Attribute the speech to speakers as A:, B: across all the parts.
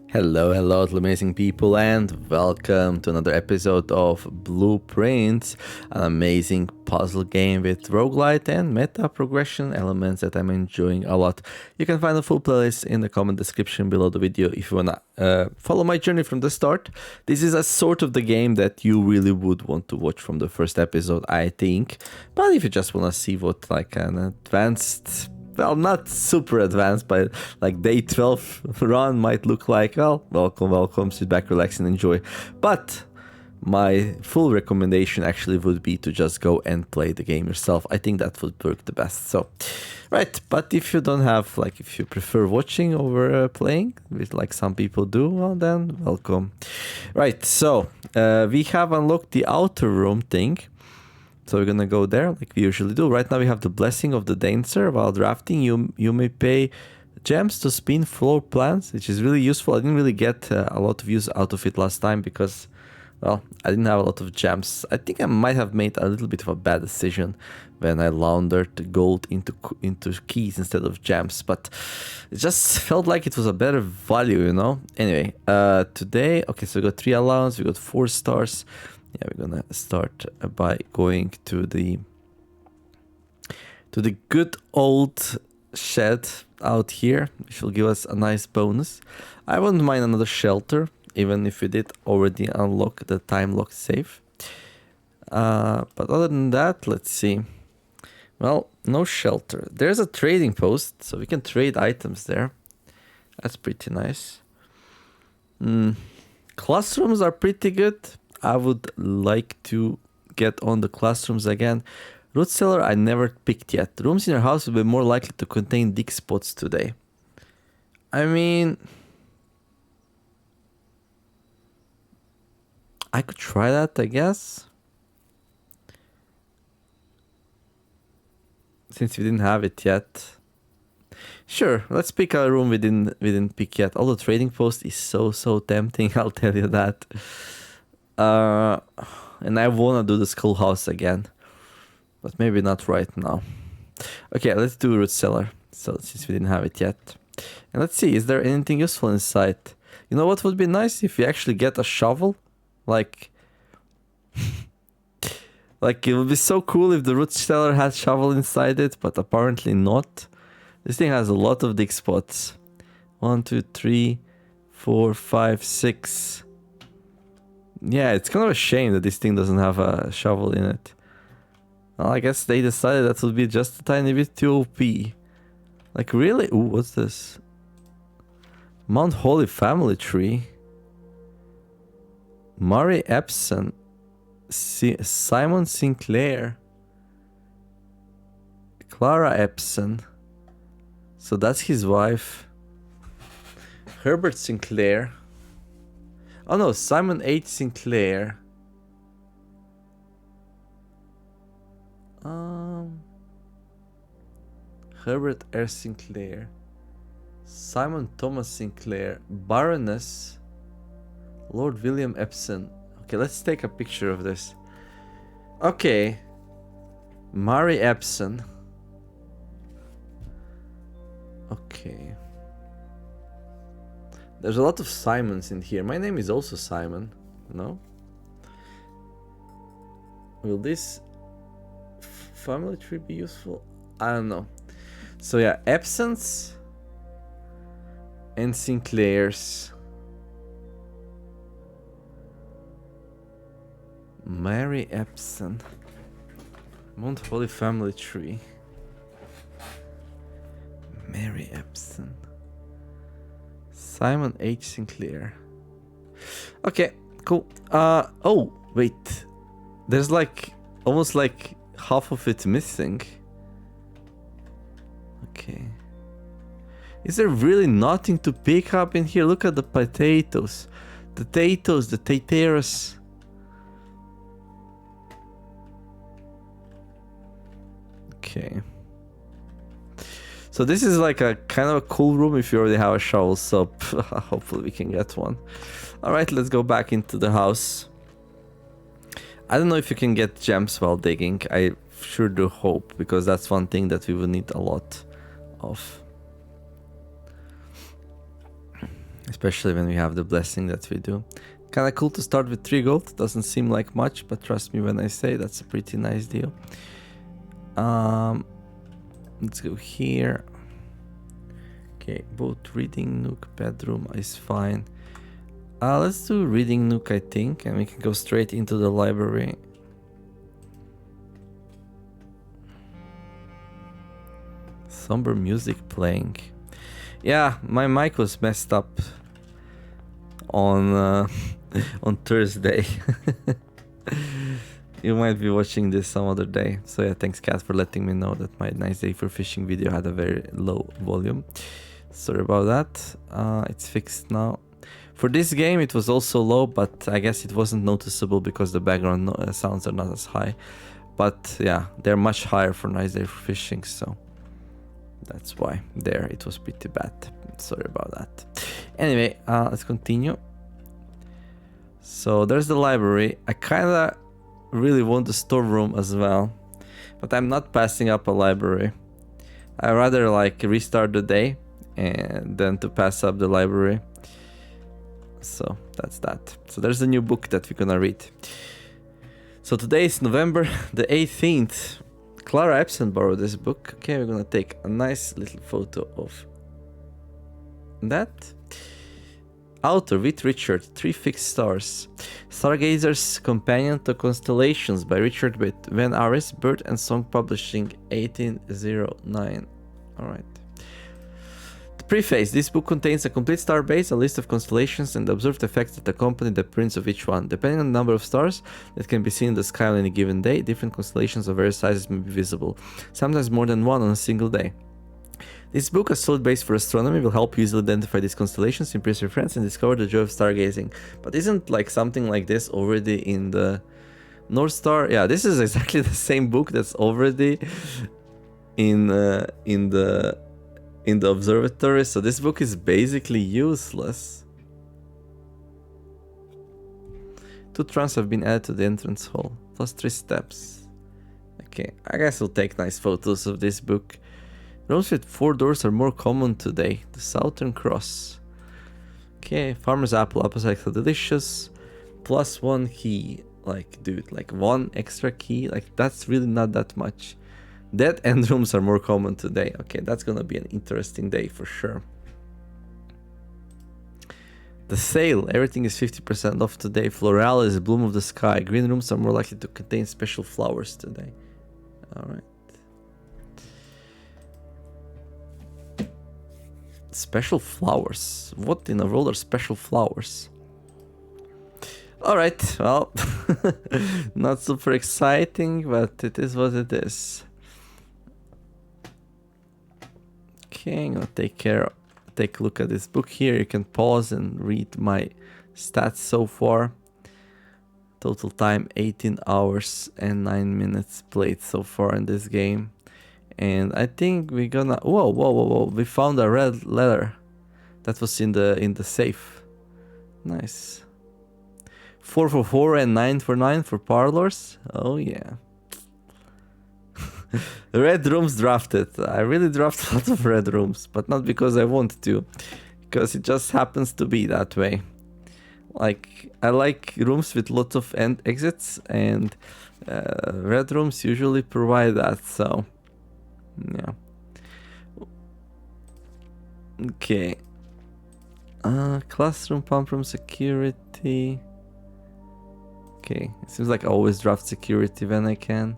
A: Hello, hello, amazing people, and welcome to another episode of Blueprints, an amazing puzzle game with roguelite and meta progression elements that I'm enjoying a lot. You can find a full playlist in the comment description below the video if you wanna follow my journey from the start. This is a sort of the game that you really would want to watch from the first episode, I think. But if you just wanna see what like an advanced, well, not super advanced, but like day 12 run might look like, well, welcome, sit back, relax, and enjoy. But my full recommendation actually would be to just go and play the game yourself. I think that would work the best. So, right, but if you don't have, like, if you prefer watching over playing, which like some people do, well, then welcome. Right, so we have unlocked the outer room thing. So we're gonna go there like we usually do. Right now we have the Blessing of the Dancer. While drafting, you may pay gems to spin floor plans, which is really useful. I didn't really get a lot of use out of it last time because, well, I didn't have a lot of gems. I think I might have made a little bit of a bad decision when I laundered the gold into keys instead of gems, but it just felt like it was a better value, you know? Anyway, today, okay, so we got 3 allowance, we got 4 stars. Yeah, we're gonna start by going to the good old shed out here, which will give us a nice bonus. I wouldn't mind another shelter, even if we did already unlock the time lock safe. But other than that, let's see. Well, no shelter. There's a trading post, so we can trade items there. That's pretty nice. Classrooms are pretty good. I would like to get on the classrooms again. Root cellar I never picked yet. Rooms in your house will be more likely to contain dig spots today. I mean, I could try that, I guess. Since we didn't have it yet. Sure, let's pick a room we didn't pick yet. Although trading post is so tempting, I'll tell you that. And I wanna do the schoolhouse again, but maybe not right now. Okay, let's do root cellar. So since we didn't have it yet, and let's see, is there anything useful inside? You know what would be nice if we actually get a shovel, like, like it would be so cool if the root cellar had shovel inside it, but apparently not. This thing has a lot of dig spots. 1, 2, 3, 4, 5, 6. Yeah, it's kind of a shame that this thing doesn't have a shovel in it. Well, I guess they decided that would be just a tiny bit too OP. Like, really? Ooh, what's this? Mount Holy Family Tree. Murray Epson. Simon Sinclair. Clara Epson. So that's his wife. Herbert Sinclair. Oh no, Simon H. Sinclair. Herbert R. Sinclair. Simon Thomas Sinclair. Baroness. Lord William Epson. Okay, let's take a picture of this. Okay. Mary Epson. Okay. There's a lot of Simons in here. My name is also Simon. No? Will this family tree be useful? I don't know. So yeah, Epsons and Sinclairs. Mary Epson. Mount Holy Family Tree. Mary Epson. Simon H. Sinclair. Okay, cool. Oh, wait. There's like almost like half of it missing. Okay. Is there really nothing to pick up in here? Look at the potatoes. The taters. Okay. So this is like a kind of a cool room if you already have a shovel, so hopefully we can get one. Alright, let's go back into the house. I don't know if you can get gems while digging. I sure do hope, because that's one thing that we will need a lot of. especially when we have the blessing that we do. Kind of cool to start with 3 gold. Doesn't seem like much, but trust me when I say that's a pretty nice deal. Let's go here. Okay, both reading nook, bedroom is fine. Let's do reading nook, I think, and we can go straight into the library. Somber music playing. Yeah, my mic was messed up on on Thursday. You might be watching this some other day. So yeah, thanks Kat for letting me know that my nice day for fishing video had a very low volume. Sorry about that. It's fixed now. For this game it was also low, but I guess it wasn't noticeable because the background sounds are not as high. But yeah, they're much higher for nice day for fishing, so that's why there it was pretty bad. Sorry about that. Anyway, let's continue. So there's the library. I kinda really want the storeroom as well, but I'm not passing up a library. I rather like restart the day and then to pass up the library. So that's that. So there's a new book that we're gonna read. So today is November the 18th. Clara Epson borrowed this book. Okay, we're gonna take a nice little photo of that. Author with Richard, 3 fixed stars. Stargazer's Companion to Constellations by Richard Van Aris, Bird and Song Publishing, 1809. Alright. The preface. This book contains a complete star base, a list of constellations, and the observed effects that accompany the prints of each one. Depending on the number of stars that can be seen in the sky on any given day, different constellations of various sizes may be visible, sometimes more than one on a single day. This book, a solid base for astronomy, will help you easily identify these constellations, impress your friends, and discover the joy of stargazing. But isn't like something like this already in the North Star? Yeah, this is exactly the same book that's already in the observatory. So this book is basically useless. 2 trunks have been added to the entrance hall, plus 3 steps. Okay, I guess we'll take nice photos of this book. Rooms with 4 doors are more common today. The Southern Cross. Okay, Farmer's Apple. Apples are delicious. Plus 1 key. Like, dude, like 1 extra key. Like, that's really not that much. Dead end rooms are more common today. Okay, that's gonna be an interesting day for sure. The sale. Everything is 50% off today. Floral is bloom of the sky. Green rooms are more likely to contain special flowers today. Alright. Special flowers. What in the world are special flowers? Alright, well, not super exciting, but it is what it is. Okay, I'm gonna take a look at this book here. You can pause and read my stats so far. Total time 18 hours and 9 minutes played so far in this game. And I think we're gonna... Whoa. We found a red letter that was in the safe. Nice. 4 for 4 and 9 for 9 for parlors. Oh yeah. Red rooms drafted. I really draft a lot of red rooms, but not because I want to, because it just happens to be that way. Like, I like rooms with lots of end exits, and red rooms usually provide that, so yeah. Okay. Classroom, pump room, security. Okay, it seems like I always draft security when I can.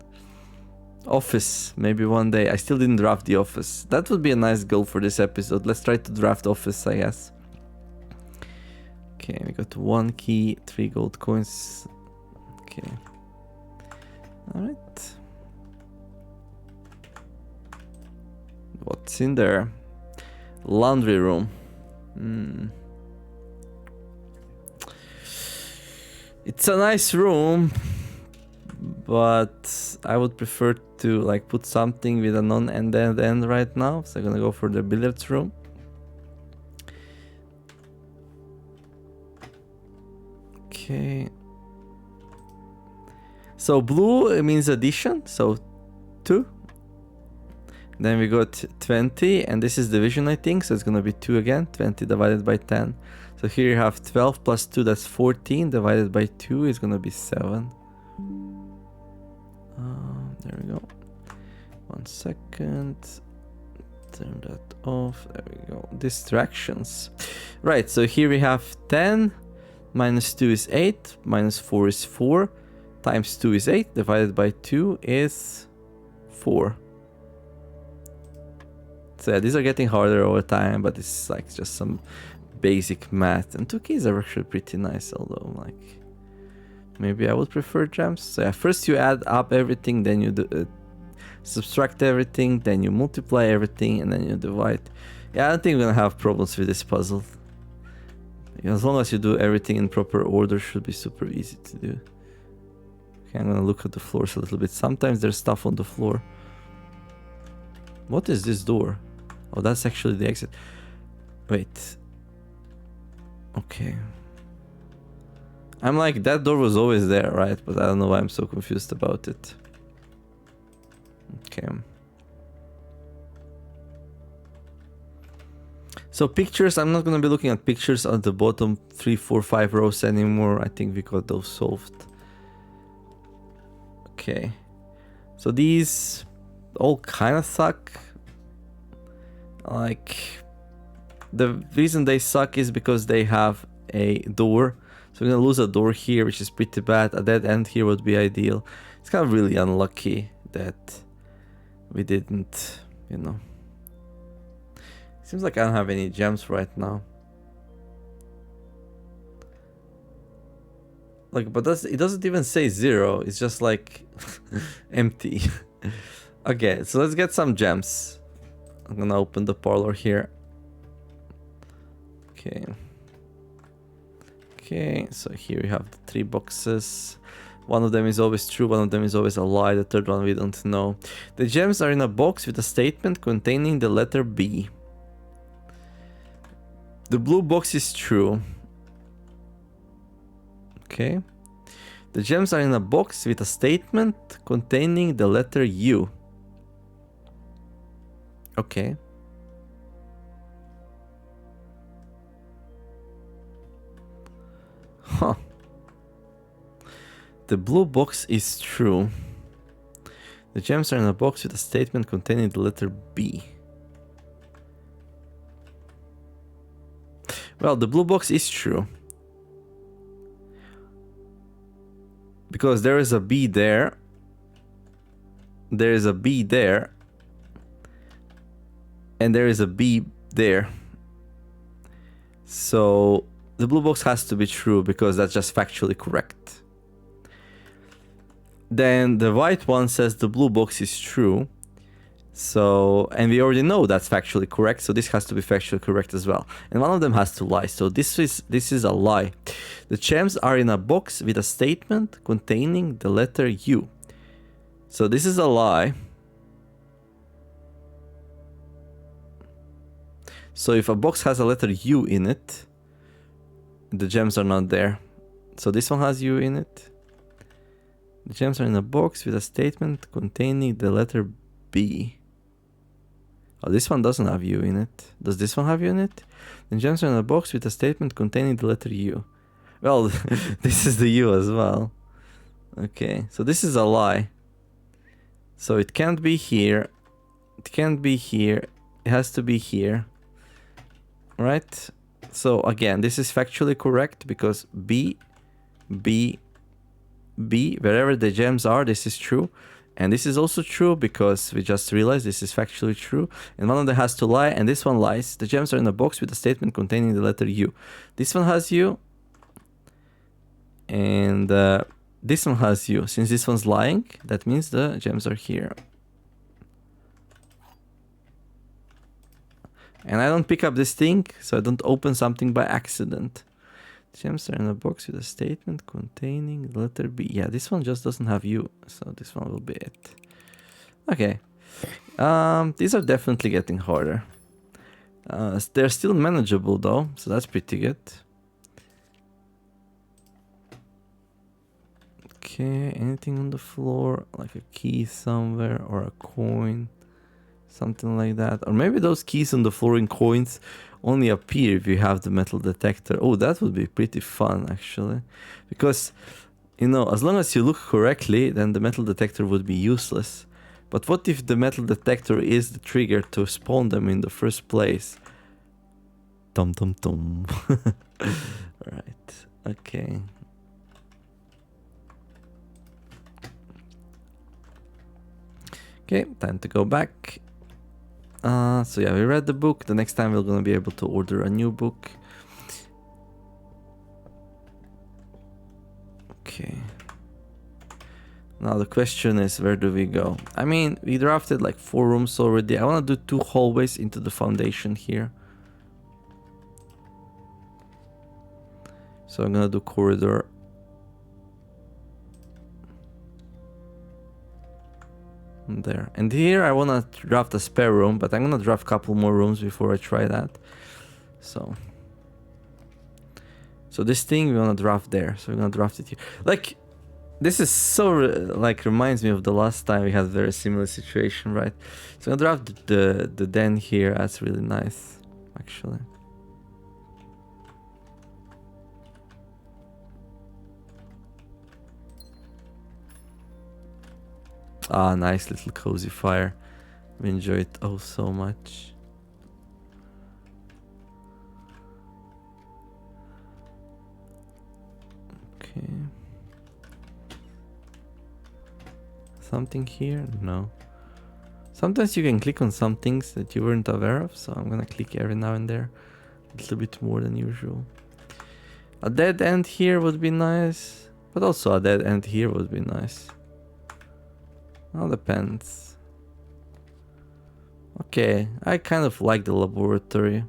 A: Office, maybe one day. I still didn't draft the office. That would be a nice goal for this episode. Let's try to draft office, I guess. Okay, we got 1 key, 3 gold coins. Okay. Alright. What's in there? Laundry room. It's a nice room, but I would prefer to like put something with a non-end end right now. So I'm gonna go for the billiards room. Okay. So blue means addition, so 2. Then we got 20, and this is division, I think, so it's gonna be 2 again. 20 divided by 10. So here you have 12 plus 2, that's 14, divided by 2 is gonna be 7. There we go. 1 second. Turn that off. There we go. Distractions. Right, so here we have 10. Minus 2 is 8. Minus 4 is 4. Times 2 is 8. Divided by 2 is 4. So yeah, these are getting harder over time, but it's like just some basic math. And 2 keys are actually pretty nice, although like maybe I would prefer gems. So yeah, first you add up everything, then you subtract everything, then you multiply everything, and then you divide. Yeah, I don't think we're gonna have problems with this puzzle. As long as you do everything in proper order, should be super easy to do. Okay, I'm gonna look at the floors a little bit. Sometimes there's stuff on the floor. What is this door? Oh, that's actually the exit. Wait. Okay. I'm like, that door was always there, right? But I don't know why I'm so confused about it. Okay. So pictures, I'm not gonna be looking at pictures on the bottom 3, 4, 5 rows anymore. I think we got those solved. Okay. So these all kind of suck. Like, the reason they suck is because they have a door. So we're gonna lose a door here, which is pretty bad. A dead end here would be ideal. It's kind of really unlucky that we didn't, you know. Seems like I don't have any gems right now. Like, but it doesn't even say 0. It's just like empty. Okay, so let's get some gems. I'm gonna open the parlor here. Okay. Okay, so here we have the 3 boxes. One of them is always true, one of them is always a lie, the third one we don't know. The gems are in a box with a statement containing the letter B. The blue box is true. Okay. The gems are in a box with a statement containing the letter U. Okay. Huh. The blue box is true. The gems are in a box with a statement containing the letter B. Well, the blue box is true. Because there is a B there. There is a B there. And there is a B there. So the blue box has to be true because that's just factually correct. Then the white one says the blue box is true. So, and we already know that's factually correct, so this has to be factually correct as well. And one of them has to lie, so this is a lie. The gems are in a box with a statement containing the letter U. So this is a lie. So if a box has a letter U in it, the gems are not there. So this one has U in it. The gems are in a box with a statement containing the letter B. Oh, this one doesn't have U in it. Does this one have U in it? The gems are in a box with a statement containing the letter U. Well, this is the U as well. Okay, so this is a lie. So it can't be here. It can't be here. It has to be here. Right? So again, this is factually correct because B, wherever the gems are, this is true. And this is also true because we just realized this is factually true. And one of them has to lie, and this one lies. The gems are in a box with a statement containing the letter U. This one has U. And this one has U. Since this one's lying, that means the gems are here. And I don't pick up this thing, so I don't open something by accident. The gems are in a box with a statement containing the letter B. Yeah, this one just doesn't have U, so this one will be it. Okay. These are definitely getting harder. They're still manageable though, so that's pretty good. Okay, anything on the floor, like a key somewhere or a coin Something like that. Or maybe those keys on the floor in coins only appear if you have the metal detector. Oh, that would be pretty fun, actually. Because, you know, as long as you look correctly, then the metal detector would be useless. But what if the metal detector is the trigger to spawn them in the first place? Tum tum tum. Right. Okay. Okay, time to go back. So yeah, we read the book. The next time we're gonna be able to order a new book. Okay. Now the question is, where do we go? I mean, we drafted like 4 rooms already. I wanna do 2 hallways into the foundation here. So I'm gonna do corridor. There. And here I wanna draft a spare room, but I'm gonna draft a couple more rooms before I try that. So this thing we wanna draft there. So we're gonna draft it here. Like, this is so like reminds me of the last time we had a very similar situation, right? So I'm gonna draft the den here. That's really nice, actually. Ah, nice little cozy fire. We enjoy it oh so much. Okay. Something here? No. Sometimes you can click on some things that you weren't aware of, so I'm gonna click every now and there. A little bit more than usual. A dead end here would be nice, but also a dead end here would be nice. All depends. Okay, I kind of like the laboratory.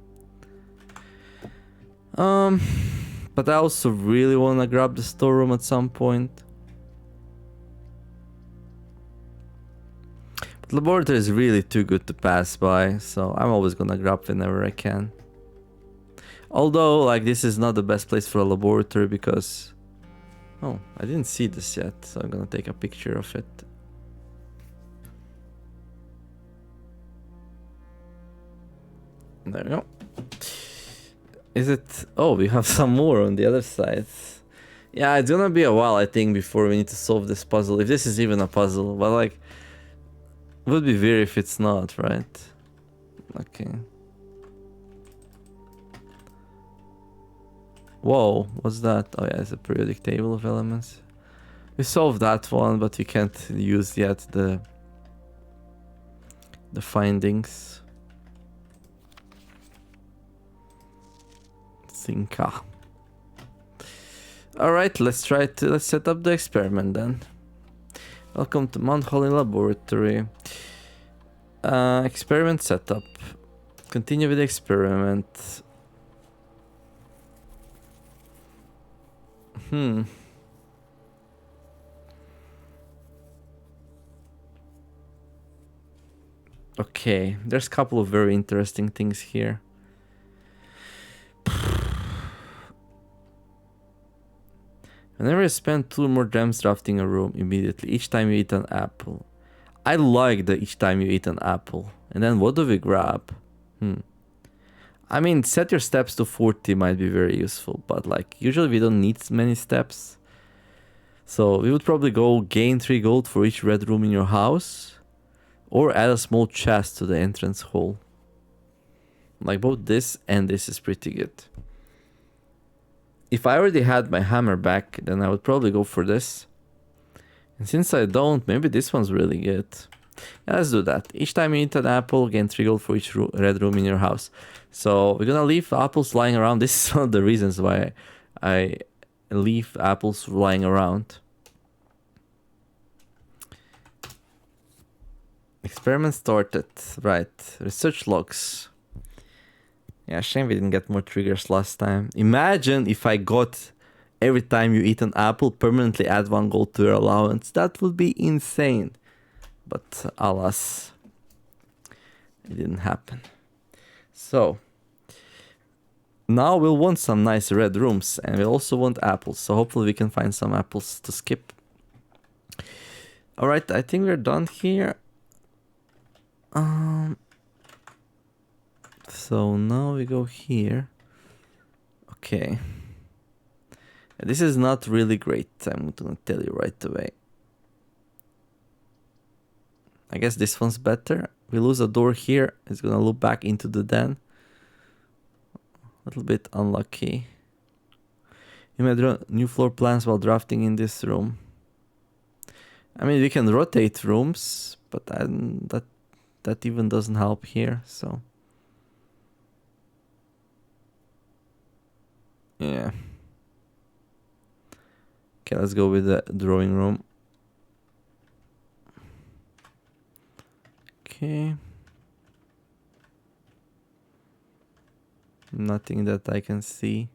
A: But I also really want to grab the storeroom at some point. But laboratory is really too good to pass by, so I'm always gonna grab whenever I can. Although, like, this is not the best place for a laboratory because... Oh, I didn't see this yet, so I'm gonna take a picture of it. There we go. Is it... Oh, we have some more on the other side. Yeah, it's gonna be a while, I think, before we need to solve this puzzle. If this is even a puzzle. But, like... It would be weird if it's not, right? Okay. Whoa, what's that? Oh yeah, it's a periodic table of elements. We solved that one, but we can't use yet the findings. Thinka. Alright, let's set up the experiment then. Welcome to Mount Holly Laboratory. Experiment setup. Continue with the experiment. Okay, there's a couple of very interesting things here. Whenever you spend 2 more gems drafting a room immediately, each time you eat an apple. I like the each time you eat an apple. And then what do we grab? I mean, set your steps to 40 might be very useful, but like usually we don't need many steps. So we would probably go gain 3 gold for each red room in your house, or add a small chest to the entrance hall. Like both this and this is pretty good. If I already had my hammer back, then I would probably go for this. And since I don't, maybe this one's really good. Yeah, let's do that. Each time you eat an apple, gain 3 gold for each red room in your house. So we're gonna leave apples lying around. This is one of the reasons why I leave apples lying around. Experiment started. Right. Research logs. Yeah, shame we didn't get more triggers last time. Imagine if I got every time you eat an apple, permanently add 1 gold to your allowance. That would be insane. But alas, it didn't happen. So, now we'll want some nice red rooms, and we'll also want apples. So hopefully we can find some apples to skip. Alright, I think we're done here. So now we go here. Okay. This is not really great, I'm gonna tell you right away. I guess this one's better. We lose a door here, it's gonna loop back into the den. A little bit unlucky. You may draw new floor plans while drafting in this room. I mean, we can rotate rooms, but that even doesn't help here, so. Yeah. Okay, let's go with the drawing room. Okay. Nothing that I can see.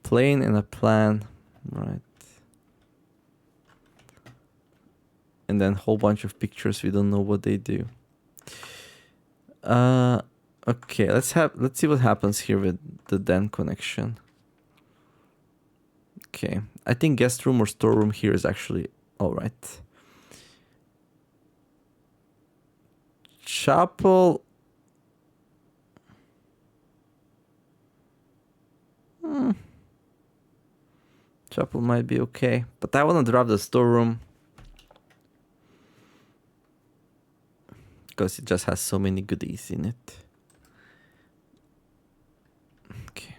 A: Plane and a plan, right? And then a whole bunch of pictures, we don't know what they do. Okay, let's see what happens here with the den connection. Okay, I think guest room or storeroom here is actually all right. Chapel. Chapel might be okay, but I want to drop the storeroom because it just has so many goodies in it. Okay,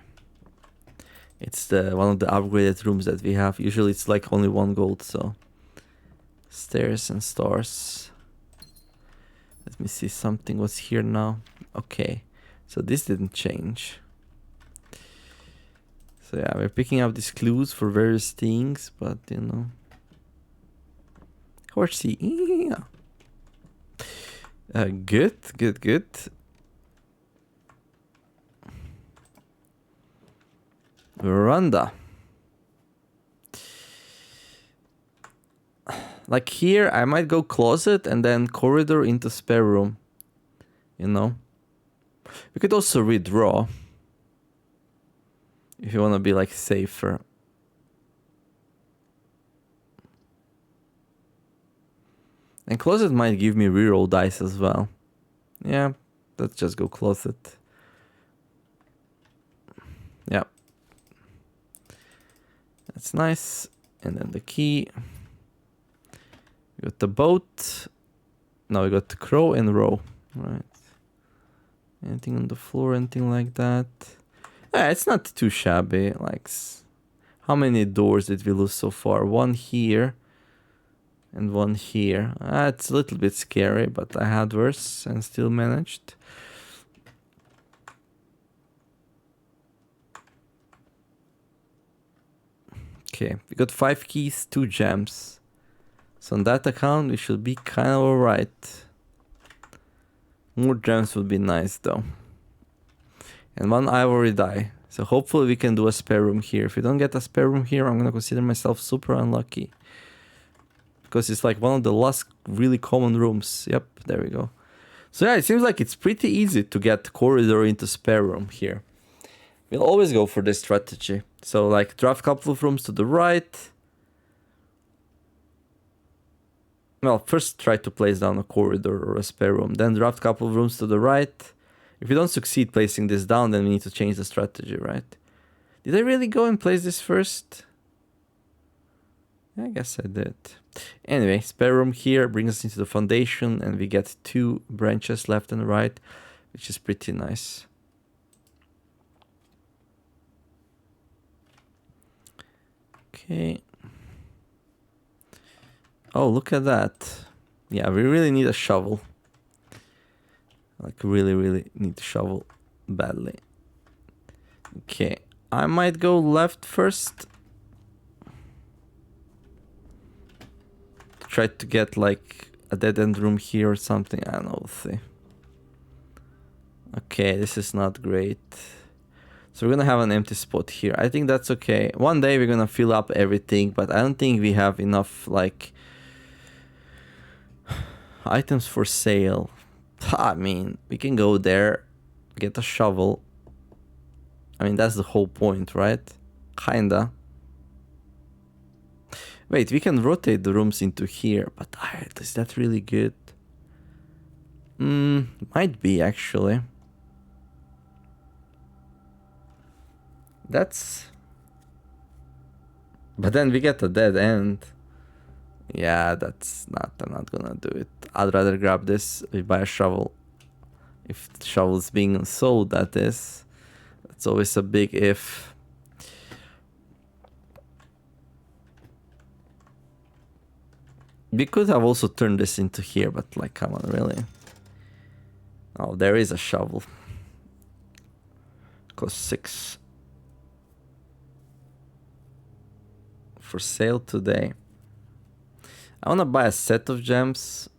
A: it's one of the upgraded rooms that we have. Usually it's like only 1 gold, so stairs and stars. Let me see something. What's here now? Okay, so this didn't change. So yeah, we're picking up these clues for various things, but you know. Horsey, yeah. Good. Veranda. Like here, I might go closet and then corridor into spare room. You know? We could also redraw. If you want to be like safer. And closet might give me reroll dice as well. Yeah, let's just go closet. Yeah. That's nice. And then the key. We got the boat. Now we got the crow and row. Right. Anything on the floor, anything like that? Yeah, it's not too shabby. Like, how many doors did we lose so far? 1 here. And 1 here. It's a little bit scary, but I had worse and still managed. Okay, we got 5 keys, 2 gems. So on that account, we should be kind of alright. More gems would be nice though. And 1 ivory die. So hopefully we can do a spare room here. If we don't get a spare room here, I'm gonna consider myself super unlucky. Because it's like one of the last really common rooms. Yep, there we go. So yeah, it seems like it's pretty easy to get corridor into spare room here. We'll always go for this strategy. So like draft a couple of rooms to the right. Well, first try to place down a corridor or a spare room. Then draft a couple of rooms to the right. If we don't succeed placing this down, then we need to change the strategy, right? Did I really go and place this first? I guess I did. Anyway, spare room here brings us into the foundation and we get 2 branches left and right, which is pretty nice. Okay. Oh, look at that. Yeah, we really need a shovel. Like really need a shovel badly. Okay, I might go left first. Try to get like a dead end room here or something. I don't know, we'll see. Okay, this is not great. So we're gonna have an empty spot here. I think that's okay. One day we're gonna fill up everything, but I don't think we have enough like items for sale. I mean, we can go there, get a shovel. I mean, that's the whole point, right? Kinda. Wait, we can rotate the rooms into here, but is that really good? Might be actually. That's... But then we get a dead end. Yeah, that's not... I'm not gonna do it. I'd rather grab this. We buy a shovel. If the shovel's being sold, that is. It's always a big if. We could have also turned this into here, but like, come on, really? Oh, there is a shovel. Cost 6. For sale today. I wanna buy a set of gems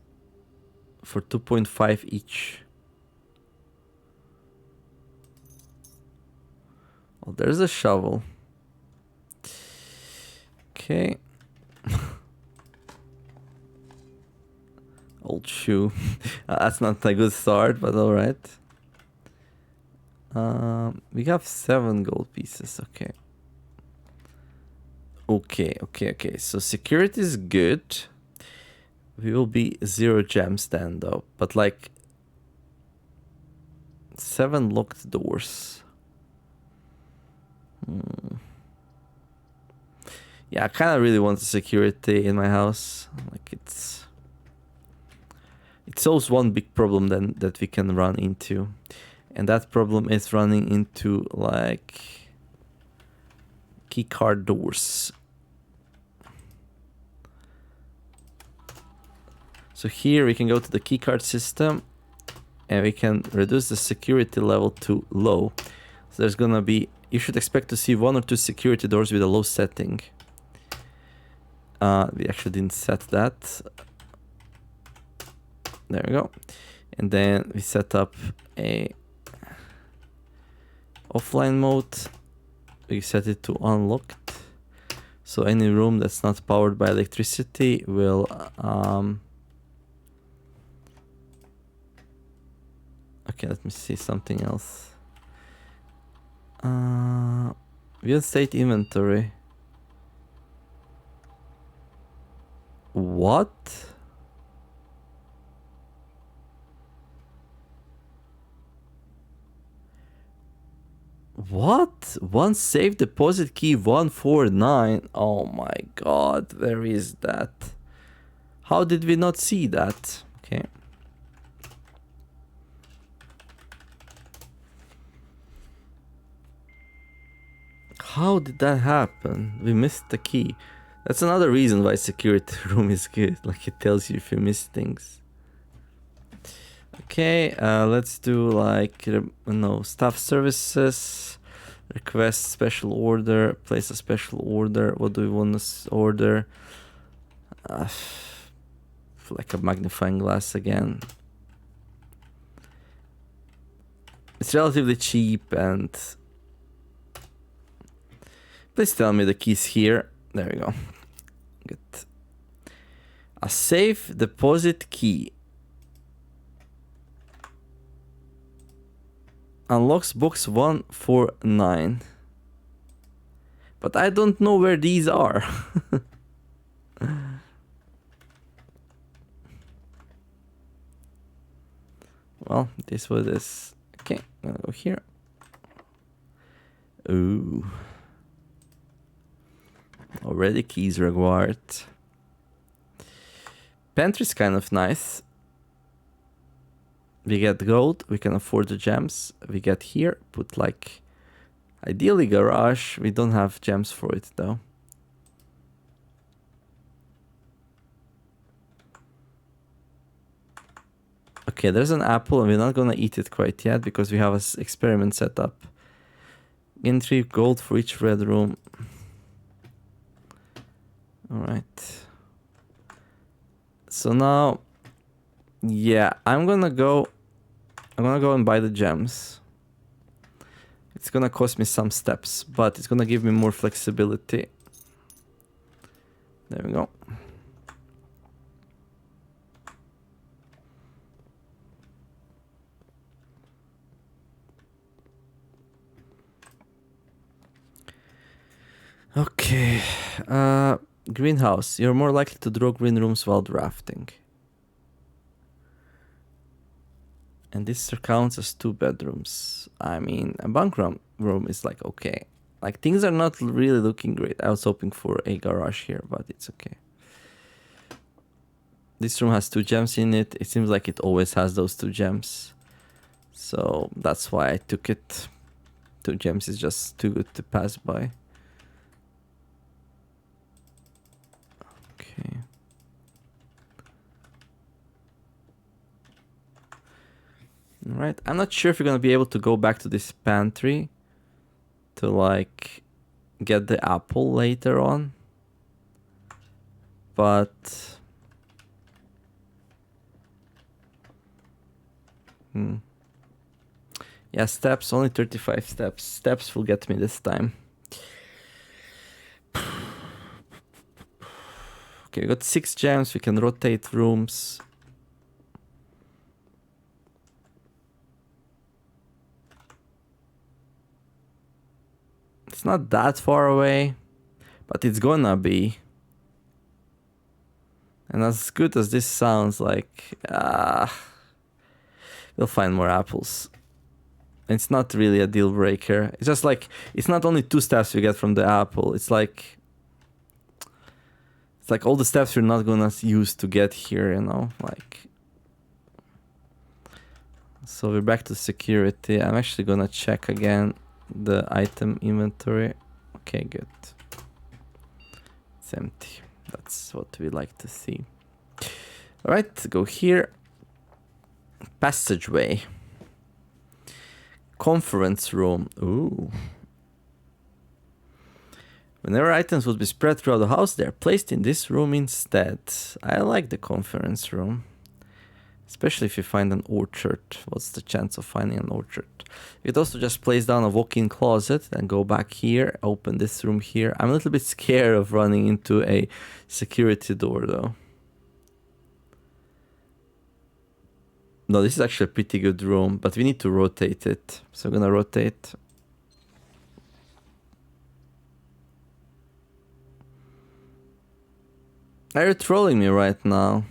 A: for 2.5 each. Oh, there's a shovel. Okay. Old shoe. That's not a good start, but alright. We have 7 gold pieces, okay. Okay. So security is good. We will be 0 gems then though. But like 7 locked doors. Yeah, I kind of really want the security in my house. Like it solves one big problem then that we can run into. And that problem is running into like keycard doors. So here we can go to the keycard system and we can reduce the security level to low. So there's gonna be, you should expect to see 1 or 2 security doors with a low setting. We actually didn't set that. There we go. And then we set up a offline mode. We set it to unlocked. So any room that's not powered by electricity will okay, let me see something else. Real estate inventory. What? What? One safe deposit key 149. Oh my god, where is that? How did we not see that? Okay. How did that happen? We missed the key. That's another reason why security room is good. Like it tells you if you miss things. Okay, let's do like, no, staff services, request special order, place a special order. What do we want to order? Like a magnifying glass again. It's relatively cheap and... Please tell me the keys here. There we go. Good. A safe deposit key. Unlocks box 149. But I don't know where these are. Well, this was this. Okay, I'm gonna go here. Ooh. Already keys required. Pantry's kind of nice. We get gold, we can afford the gems. We get here, put like, ideally garage. We don't have gems for it though. Okay, there's an apple and we're not gonna eat it quite yet because we have an experiment set up. Gain 3 gold for each red room. Alright. So now, yeah, I'm gonna go and buy the gems. It's gonna cost me some steps, but it's gonna give me more flexibility. There we go. Okay, greenhouse. You're more likely to draw green rooms while drafting. And this counts as 2 bedrooms. I mean, a bunk room is like okay. Like things are not really looking great. I was hoping for a garage here, but it's okay. This room has 2 gems in it. It seems like it always has those 2 gems. So that's why I took it. 2 gems is just too good to pass by. Okay. Alright, I'm not sure if you're gonna be able to go back to this pantry to like get the apple later on. But yeah, steps, only 35 steps. Steps will get me this time. Okay, we got 6 gems, we can rotate rooms. It's not that far away, but it's gonna be. And as good as this sounds, like, we'll find more apples. It's not really a deal breaker. It's just like, it's not only 2 steps we get from the apple. It's like all the steps you're not gonna use to get here, you know, like. So we're back to security. I'm actually gonna check again the item inventory. Okay, good. It's empty. That's what we like to see. All right, go here. Passageway. Conference room. Ooh. Whenever items would be spread throughout the house, they're placed in this room instead. I like the conference room. Especially if you find an orchard. What's the chance of finding an orchard? You could also just place down a walk-in closet and go back here, open this room here. I'm a little bit scared of running into a security door though. No, this is actually a pretty good room, but we need to rotate it. So I'm gonna rotate. Are you trolling me right now?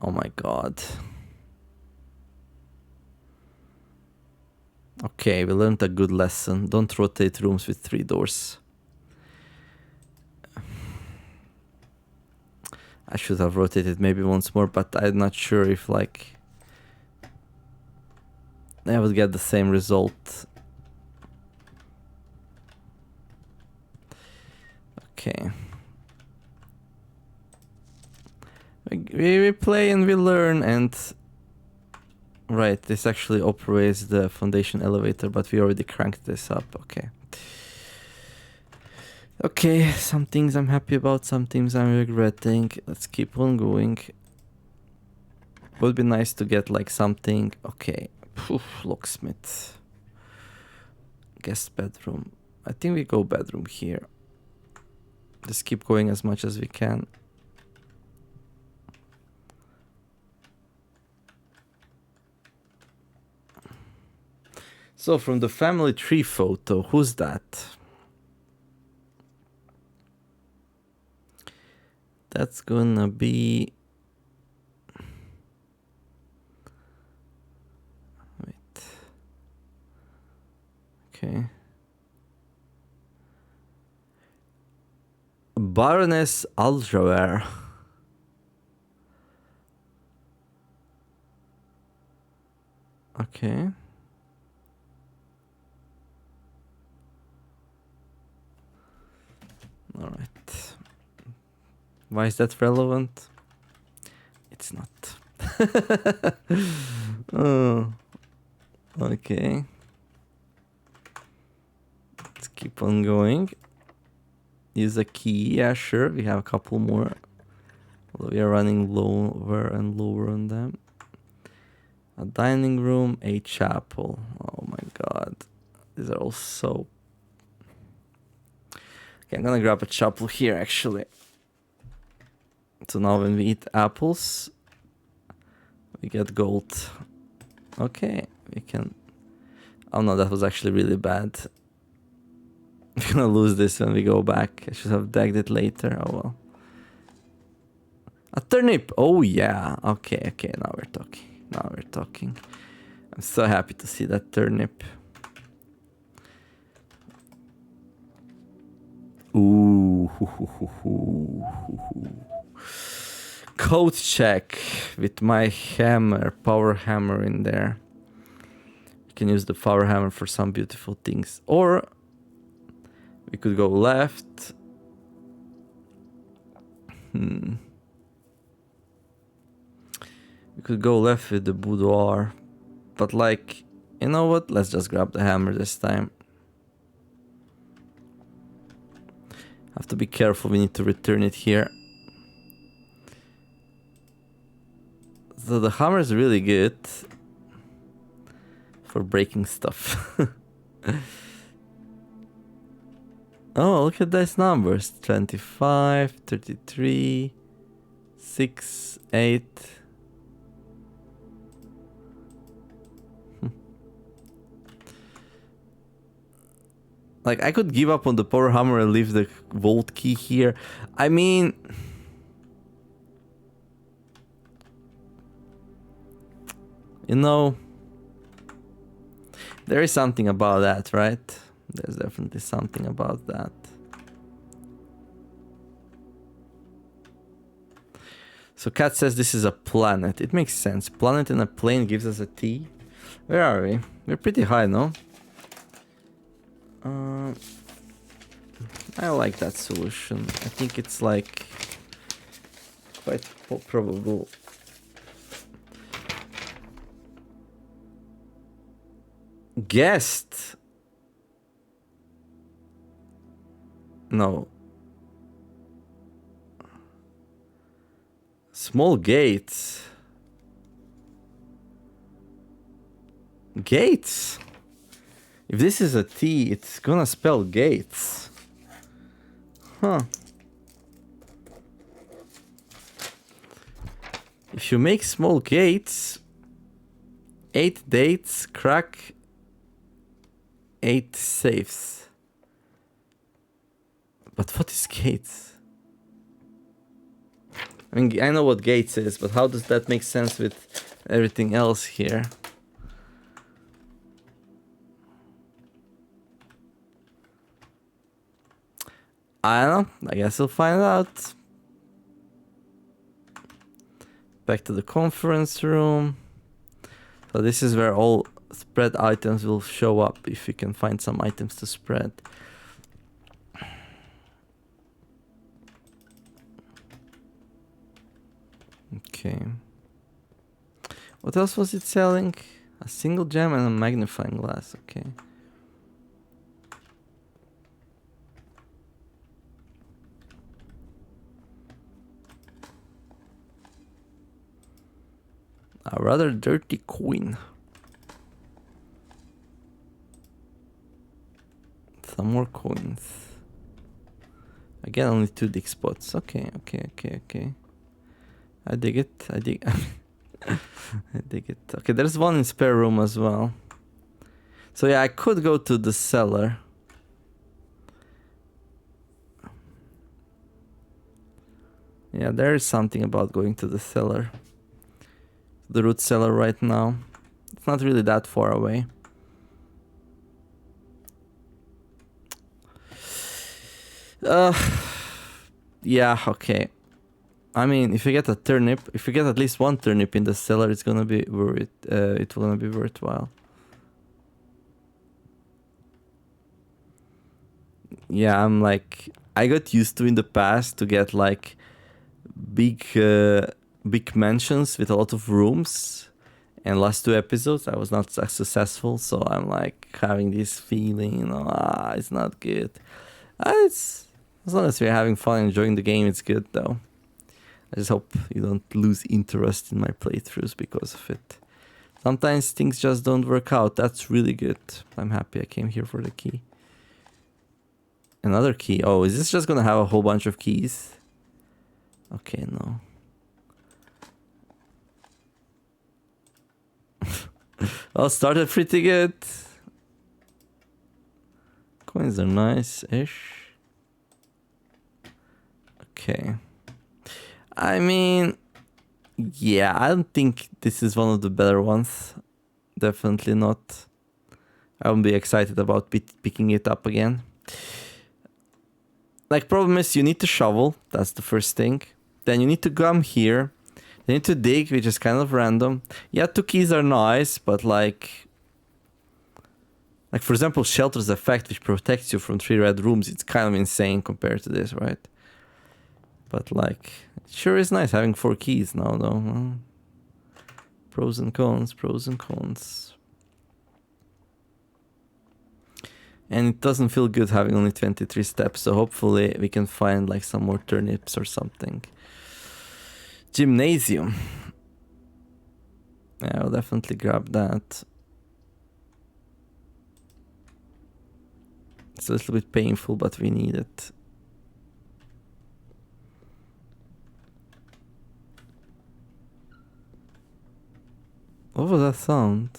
A: Oh my god. Okay, we learned a good lesson. Don't rotate rooms with 3 doors. I should have rotated maybe once more, but I'm not sure if like I would get the same result. Okay. We play and we learn, and right, this actually operates the foundation elevator, but we already cranked this up. Okay. Okay, some things I'm happy about, some things I'm regretting. Let's keep on going. Would be nice to get like something. Okay. Locksmith. Guest bedroom. I think we go bedroom here. Just keep going as much as we can. So from the family tree photo, who's that? That's gonna be... Wait. Okay. Baroness Aldrawer. Okay. All right. Why is that relevant? It's not. Oh. Okay. Let's keep on going. Use a key. Yeah, sure. We have a couple more. Although we are running lower and lower on them. A dining room, a chapel. Oh my god. These are all so... Okay, I'm gonna grab a chapel here actually. So now when we eat apples, we get gold. Okay, we can... Oh no, that was actually really bad. We're gonna lose this when we go back. I should have dagged it later. Oh well. A turnip. Oh yeah. Okay. Now we're talking. I'm so happy to see that turnip. Ooh. Code check with my hammer, power hammer in there. You can use the power hammer for some beautiful things. Or we could go left. We could go left with the boudoir. But like, you know what? Let's just grab the hammer this time. Have to be careful, we need to return it here. So the hammer is really good for breaking stuff. Oh, look at these numbers. 25, 33, 6, 8. Like, I could give up on the power hammer and leave the vault key here. I mean... You know... There is something about that, right? There's definitely something about that. So Cat says this is a planet. It makes sense. Planet and a plane gives us a T. Where are we? We're pretty high, no? I like that solution. I think it's like quite probable. Guest. No. Small gates. Gates? If this is a T, it's gonna spell gates. Huh. If you make small gates, 8 dates, crack 8 safes. But what is gates? I mean, I know what gates is, but how does that make sense with everything else here? I don't know. I guess we'll find out. Back to the conference room. So this is where all spread items will show up, if you can find some items to spread. Okay. What else was it selling? A single gem and a magnifying glass. Okay. A rather dirty coin. Some more coins. Again, only 2 dig spots. Okay. I dig it. I dig it. Okay, there's one in spare room as well. So yeah, I could go to the cellar. Yeah, there is something about going to the cellar. The root cellar right now. It's not really that far away. Yeah, okay. I mean, if you get a turnip, if you get at least one turnip in the cellar, it's gonna be worth it. It's gonna be worthwhile. Yeah, I'm like, I got used to in the past to get like big mansions with a lot of rooms. And last 2 episodes, I was not successful, so I'm like having this feeling, you know, it's not good. It's as long as we're having fun, enjoying the game, it's good though. I just hope you don't lose interest in my playthroughs because of it. Sometimes things just don't work out. That's really good. I'm happy I came here for the key. Another key. Oh, is this just gonna have a whole bunch of keys? Okay, no. Well, started pretty good. Coins are nice-ish. Okay. I mean, yeah, I don't think this is one of the better ones. Definitely not. I won't be excited about picking it up again. Like, problem is you need to shovel. That's the first thing. Then you need to come here. You need to dig, which is kind of random. Yeah, 2 keys are nice, but like for example, Shelter's effect, which protects you from 3 red rooms, it's kind of insane compared to this, right? But like, it sure is nice having 4 keys now, though. Well, pros and cons, pros and cons. And it doesn't feel good having only 23 steps, so hopefully we can find like some more turnips or something. Gymnasium. Yeah, I'll definitely grab that. It's a little bit painful, but we need it. What was that sound?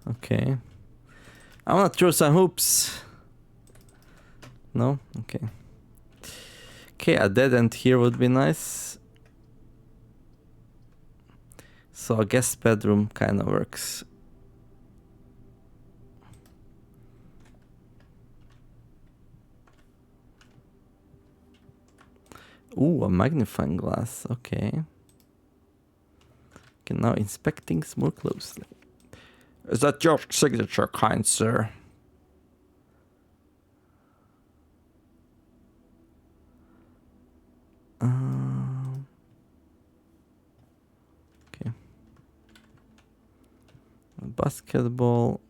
A: Okay. I wanna throw some hoops. No? Okay. Okay, a dead end here would be nice. So a guest bedroom kind of works. Ooh, a magnifying glass. Okay. Okay, now inspect things more closely. Is that your signature, kind sir? Okay. A basketball.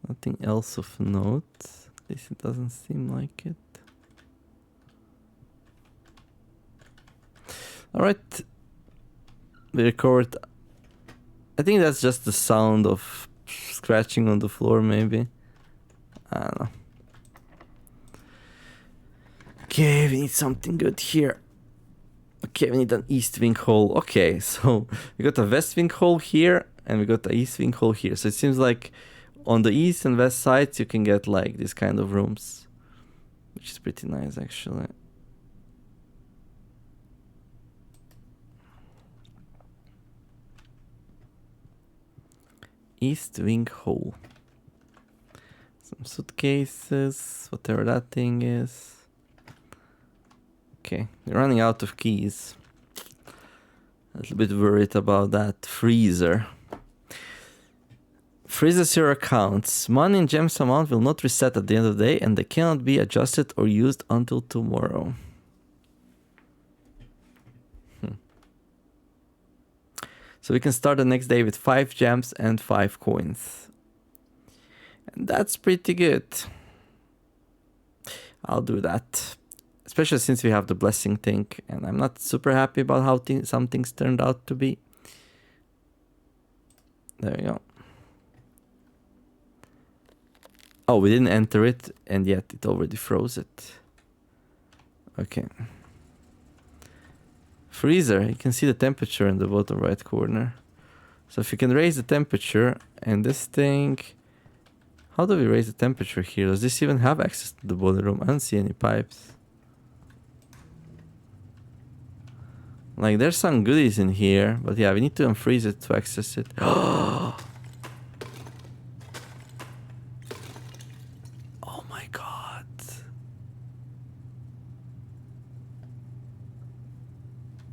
A: Nothing else of note. At least it doesn't seem like it. Alright. We recovered. I think that's just the sound of scratching on the floor, maybe. I don't know. Okay, we need something good here. Okay, we need an east wing hole. Okay, so we got a west wing hole here, and we got the east wing hole here. So it seems like on the east and west sides, you can get like this kind of rooms, which is pretty nice, actually. East wing hole. Some suitcases, whatever that thing is. Okay, we're running out of keys. A little bit worried about that. Freezer. Freezes your accounts. Money and gems amount will not reset at the end of the day, and they cannot be adjusted or used until tomorrow. So we can start the next day with 5 gems and 5 coins. And that's pretty good. I'll do that. Especially since we have the blessing thing, and I'm not super happy about how some things turned out to be. There we go. Oh, we didn't enter it, and yet it already froze it. Okay. Freezer, you can see the temperature in the bottom right corner. So if you can raise the temperature, and this thing... How do we raise the temperature here? Does this even have access to the boiler room? I don't see any pipes. Like, there's some goodies in here, but yeah, we need to unfreeze it to access it. Oh my god.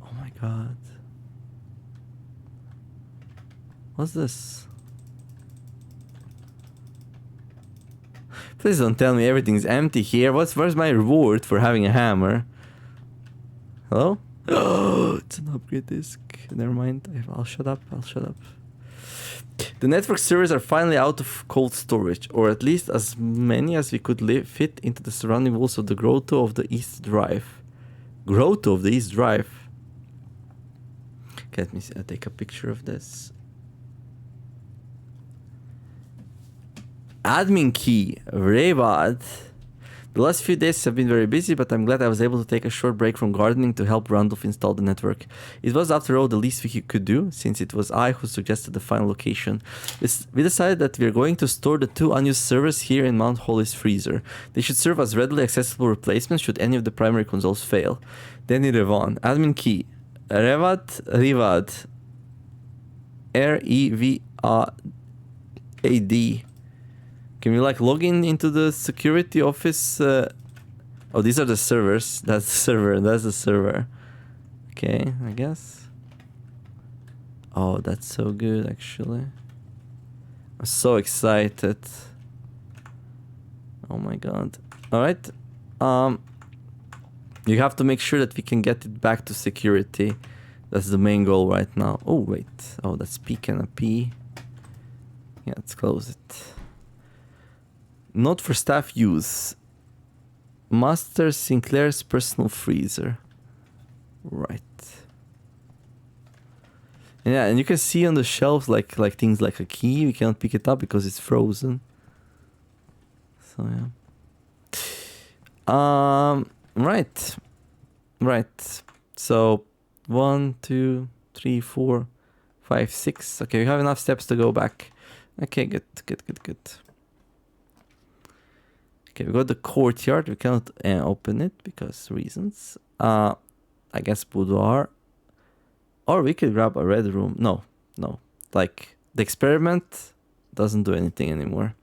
A: Oh my god. What's this? Please don't tell me everything's empty here. Where's my reward for having a hammer? Hello? Oh, it's an upgrade disk. Never mind. I'll shut up. The network servers are finally out of cold storage, or at least as many as we could fit into the surrounding walls of the Grotto of the East Drive. Grotto of the East Drive. Okay, let me see. I'll take a picture of this. Admin key. Very bad. The last few days have been very busy, but I'm glad I was able to take a short break from gardening to help Randolph install the network. It was, after all, the least we could do, since it was I who suggested the final location. We decided that we are going to store the 2 unused servers here in Mount Holly's freezer. They should serve as readily accessible replacements should any of the primary consoles fail. Danny Revan, admin key, Rivad, R-E-V-A-D. Can we like log into the security office? Oh, these are the servers. That's the server. That's the server. Okay, I guess. Oh, that's so good, actually. I'm so excited. Oh my god. All right. You have to make sure that we can get it back to security. That's the main goal right now. Oh wait. Oh, that's P and a P. Yeah, let's close it. Not for staff use. Master Sinclair's personal freezer. Right. Yeah, and you can see on the shelves like things like a key. We cannot pick it up because it's frozen. So yeah. Right. So 1, 2, 3, 4, 5, 6. Okay, we have enough steps to go back. Okay, good. Okay, we got the courtyard. We cannot open it because reasons. I guess boudoir. Or we could grab a red room. No. Like, the experiment doesn't do anything anymore.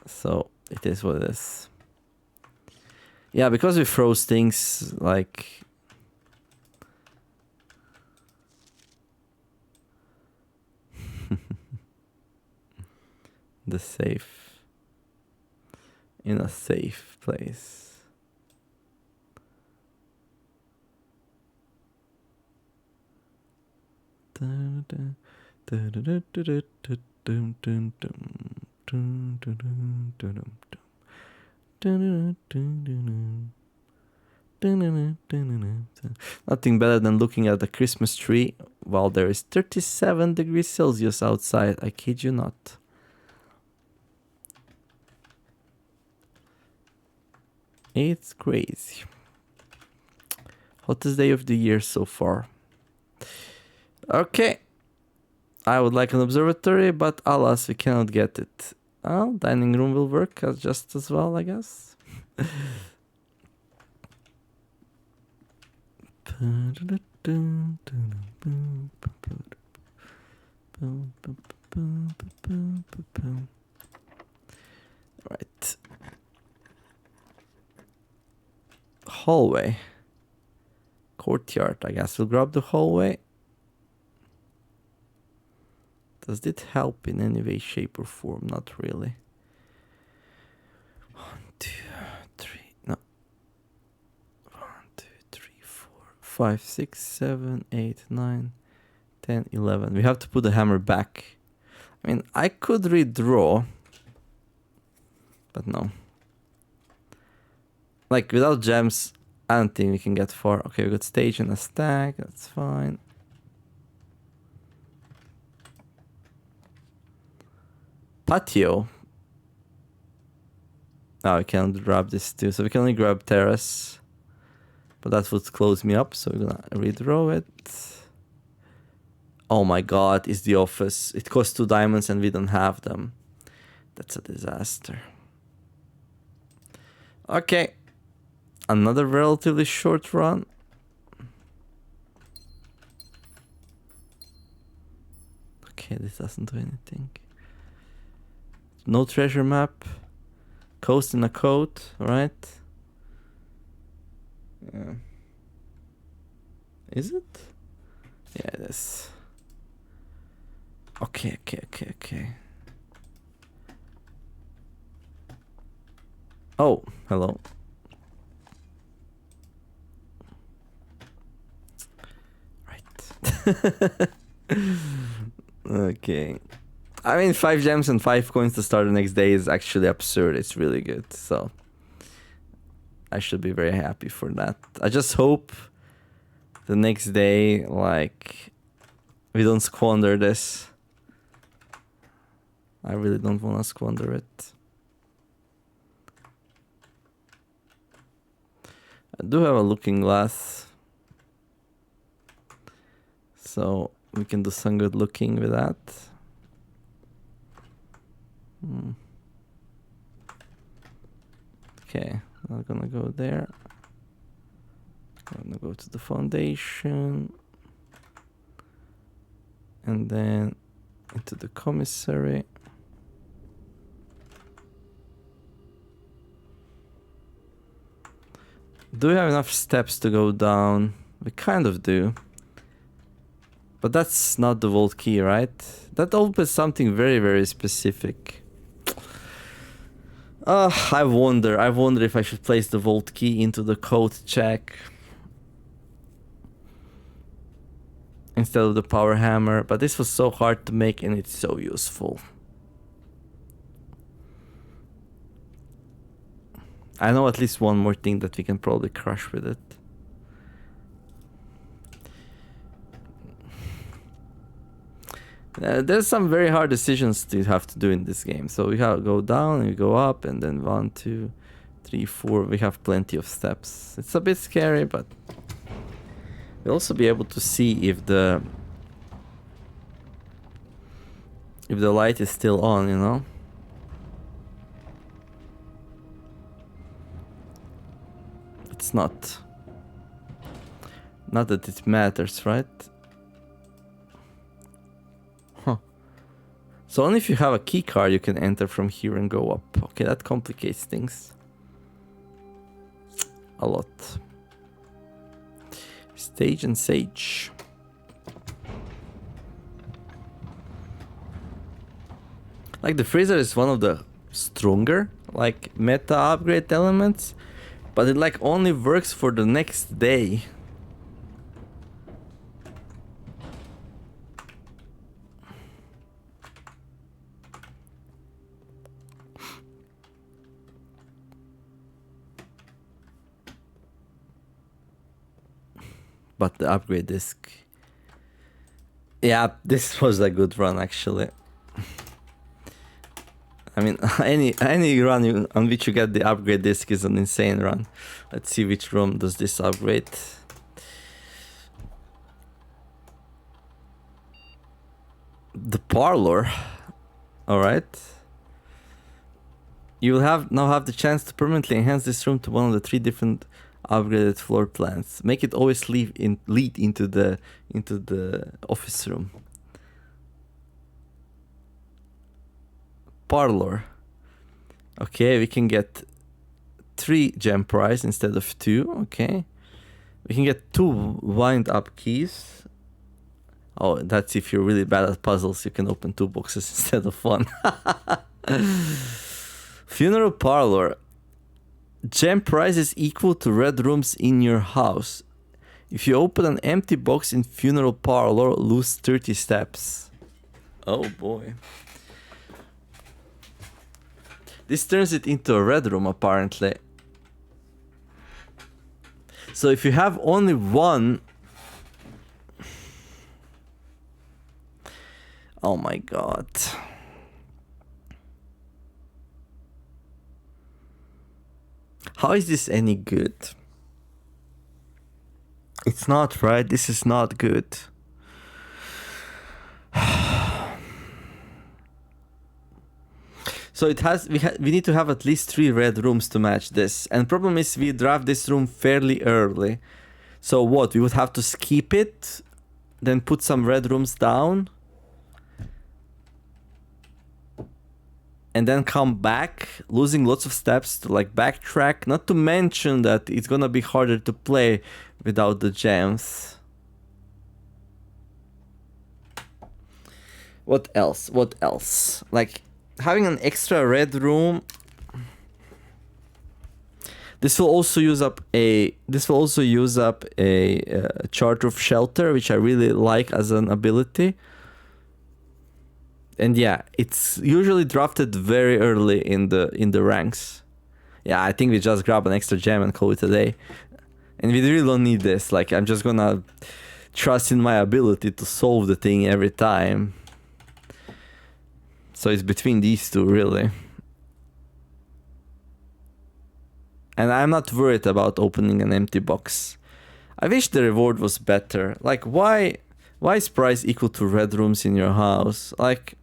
A: So, it is what it is. Yeah, because we froze things, like... the safe. In a safe place. Nothing better than looking at the Christmas tree while there is 37 degrees Celsius outside. I kid you not. It's crazy. Hottest day of the year so far. Okay. I would like an observatory, but alas, we cannot get it. Well, dining room will work just as well, I guess. Right. Hallway. Courtyard, I guess we'll grab the hallway. Does it help in any way, shape, or form? Not really. 1, 2, 3, no. 1, 2, 3, 4, 5, 6, 7, 8, 9, 10, 11. We have to put the hammer back. I mean, I could redraw, but no. Like, without gems, I don't think we can get far. Okay, we got stage and a stack. That's fine. Patio. Now we can't grab this too. So we can only grab terrace. But that would close me up. So we're gonna redraw it. Oh my god, it's the office. It costs 2 diamonds and we don't have them. That's a disaster. Okay. Another relatively short run. Okay, this doesn't do anything. No treasure map. Coast in a coat, right? Yeah. Is it? Yeah, it is. Okay. Oh, hello. Right. Okay. I mean, 5 gems and 5 coins to start the next day is actually absurd. It's really good. So I should be very happy for that. I just hope the next day, like, we don't squander this. I really don't want to squander it. I do have a looking glass, so we can do some good looking with that. Okay, I'm gonna go there. I'm gonna go to the foundation. And then into the commissary. Do we have enough steps to go down? We kind of do. But that's not the vault key, right? That opens something very, very specific. I wonder if I should place the vault key into the code check instead of the power hammer, but this was so hard to make and it's so useful. I know at least one more thing that we can probably crush with it. There's some very hard decisions to have to do in this game. So we have to go down and we go up, and then 1, 2, 3, 4. We have plenty of steps. It's a bit scary, but we'll also be able to see if the light is still on, you know? It's not. Not that it matters, right? Huh. So only if you have a key card you can enter from here and go up. Okay, that complicates things a lot. Stage and Sage. Like the freezer is one of the stronger like meta upgrade elements, but it like only works for the next day. But the upgrade disc, yeah, this was a good run actually. I mean, any run on which you get the upgrade disc is an insane run. Let's see which room does this upgrade. The parlor. All right. You will now have the chance to permanently enhance this room to one of the 3 different upgraded floor plans. Make it always lead into the office room. Parlor. Okay, we can get 3 gem prize instead of 2. Okay, we can get 2 wind up keys. Oh, that's if you're really bad at puzzles, you can open 2 boxes instead of 1. Funeral parlor. Gem prize is equal to red rooms in your house. If you open an empty box in funeral parlor, lose 30 steps. Oh boy. This turns it into a red room apparently. So if you have only 1... Oh my god. How is this any good? It's not, right? This is not good. So it has. We need to have at least 3 red rooms to match this. And problem is we draft this room fairly early. So what? We would have to skip it, then put some red rooms down, and then come back, losing lots of steps to like backtrack. Not to mention that it's gonna be harder to play without the gems. What else? What else? Like having an extra red room. This will also use up a Charter of Shelter, which I really like as an ability. And yeah, it's usually drafted very early in the ranks. Yeah, I think we just grab an extra gem and call it a day. And we really don't need this. Like, I'm just gonna trust in my ability to solve the thing every time. So it's between these 2, really. And I'm not worried about opening an empty box. I wish the reward was better. Like, why is price equal to red rooms in your house? Like,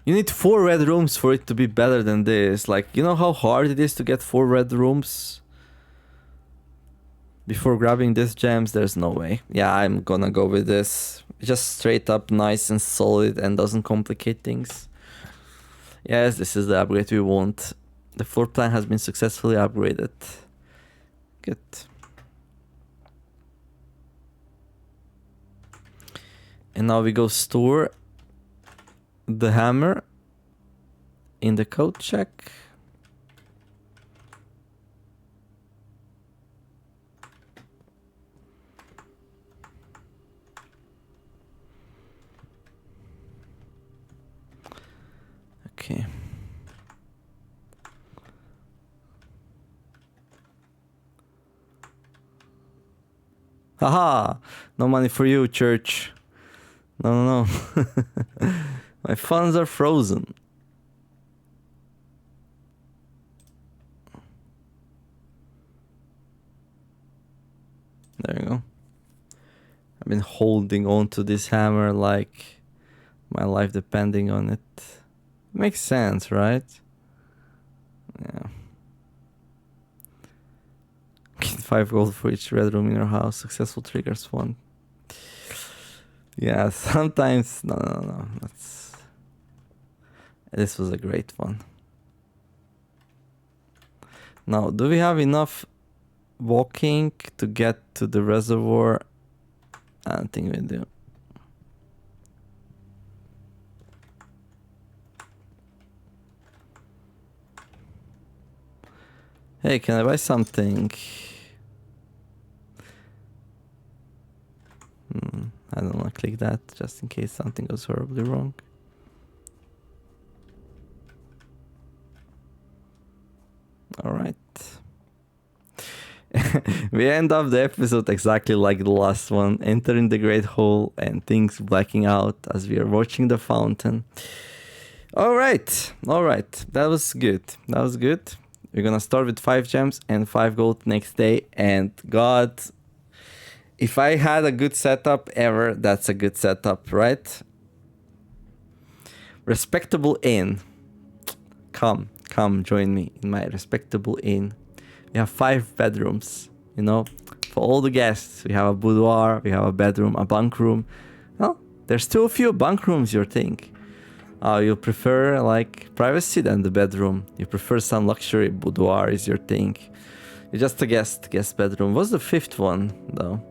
A: you need 4 red rooms for it to be better than this. Like, you know how hard it is to get 4 red rooms? Before grabbing these gems, there's no way. Yeah, I'm gonna go with this. Just straight up nice and solid and doesn't complicate things. Yes, this is the upgrade we want. The floor plan has been successfully upgraded. Good. And now we go store the hammer in the code check. Okay. Haha! No money for you, church. No. My funds are frozen. There you go. I've been holding on to this hammer like my life depending on it. Makes sense, right? Yeah. Get 5 gold for each red room in your house. Successful triggers 1. Yeah, sometimes... No. This was a great one. Now, do we have enough walking to get to the reservoir? I don't think we do. Hey, can I buy something? I don't want to click that just in case something goes horribly wrong. Alright. We end up the episode exactly like the last one, entering the Great Hole and things blacking out as we are watching the fountain. Alright, that was good. We're gonna start with 5 gems and 5 gold next day, and God, if I had a good setup ever, that's a good setup, right? Respectable inn. Come join me in my respectable inn. We have 5 bedrooms, you know, for all the guests. We have a boudoir, we have a bedroom, a bunk room. Well, there's too few bunk rooms, you think. You prefer like privacy than the bedroom. You prefer some luxury. Boudoir is your thing. You're just a guest bedroom. What's the 5th one though?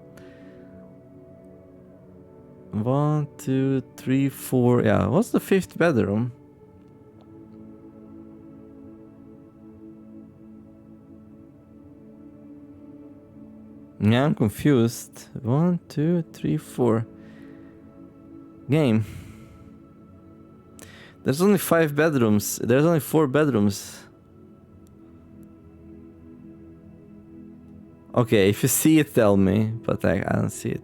A: 1, 2, 3, 4. Yeah, what's the 5th bedroom? Yeah, I'm confused. 1, 2, 3, 4. Game. There's only 5 bedrooms. There's only 4 bedrooms. Okay, if you see it, tell me. But I don't see it.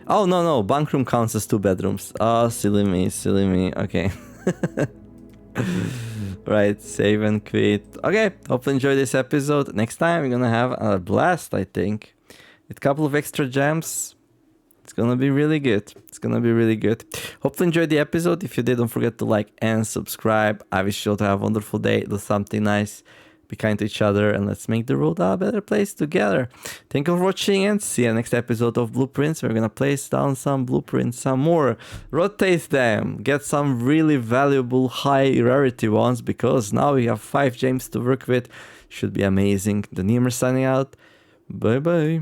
A: Oh, no. Bunk room counts as 2 bedrooms. Oh, silly me. Okay. Right, save and quit. Okay, hope you enjoyed this episode. Next time we're gonna have a blast, I think. With a couple of extra gems. It's gonna be really good. Hope you enjoyed the episode. If you did, don't forget to like and subscribe. I wish you all to have a wonderful day. Do something nice. Be kind to each other, and let's make the world a better place together. Thank you for watching, and see you next episode of Blueprints. We're gonna place down some blueprints, some more. Rotate them. Get some really valuable high rarity ones, because now we have 5 gems to work with. Should be amazing. The Nemer signing out. Bye bye.